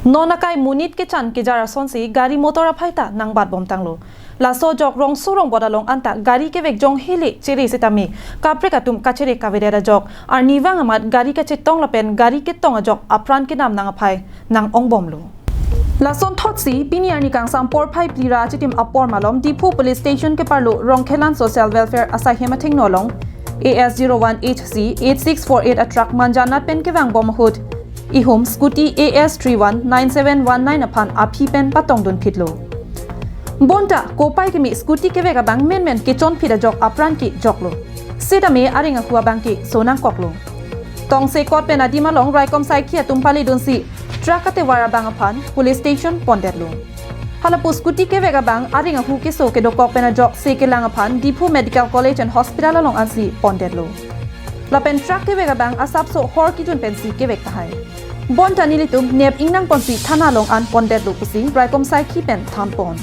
Nonakai munit ke chan ke jara sonsi gari motor aphaita nang bat bom tanglo laso jok rong surong bodalong anta gari ke vek jong hili chiri sitami kapre katum kachere kavedera jok ar niwang amat gari ka chetong lapen gari ke tong jok apran ke nam nang aphai nang ong bomlo lason thotsi piniarni kang sampor phai plira chitim apor malom dipu police station ke parlo rongkhelan social welfare asai hemathing nolong AS01HC 8648 atrak manjanat pen ke wang bom hud ihum scooty AS31 9719 aphan aphi pen patong dun phitlo bonta kopai ke mi scooty ke vega bang men ke chon phira jok apran ki joklo seta me aringa huwa bang ki sonang koklo tong se kot pen adima long raikom sai khia tumpali dun si truck ate wara bang aphan police station pondetlo halapu scooty ke vega bang aringa hu ke so ke dokok pen jok se ke lang aphan dipu medical college and hospital along ansi pondetlo lapen truck ke vega bang asap so hor ki jun pensi ke vek tahai bon tani litum nep ingnang ponsi thana long an pondet lo kusi raikom sai ki pen tham pon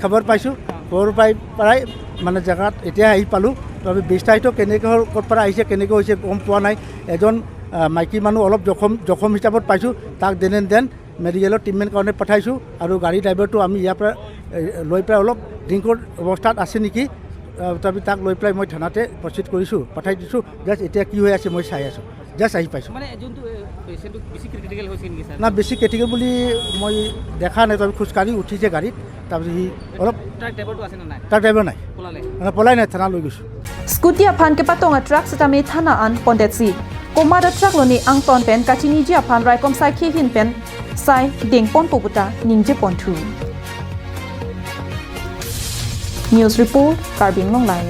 खबर पाइছো খবৰ পাই পৰাই মানে জায়গাত এতিয়া আহি পালো তবে বিস্তাৰিত কেনেকৈ ক'ত পৰা আহিছে কেনেকৈ হৈছে গম পোৱা নাই এজন মাইকী মানুহ অলপ জখম হিচাপত পাইছো তাক দেন মেডিকেলৰ ট্ৰিটমেণ্ট কাৰণে পঠাইছো আৰু গাড়ী ড্ৰাইভাৰটো আমি ইয়াৰ পৰা লৈ পেলাই অলপ ড্ৰিংকৰ অৱস্থাত আছে নেকি তবে তাক লৈ পেলাই মই থানাতে প্ৰচিড কৰিছো পঠাই দিছো জাষ্ট এতিয়া কি হৈ আছে মই চাই আছো জাষ্ট আহি পাইছো মানে যোনটো পেশেন্টটো বেছি ক্ৰিটিকেল হৈছে নেকি স্যাৰ না বেছি ক্ৰিটিকেল বুলি মই দেখা নাই তবে খোজকাঢ়ি উঠিছে গাড়ীত তাৰপিছত সি অলপ ট্ৰাক ড্ৰাইভাৰটো আছে না নাই ট্ৰাক ড্ৰাইভাৰ নাই পলাই নাই থানা লৈ গৈছো scooty aphan ke patonga truck setame thana an pondet si komada truck loni ang ton pen kachini ji aphan raikom sai khi hin pen sai ding pon poputa ningje pon thu news report Karbin Longlai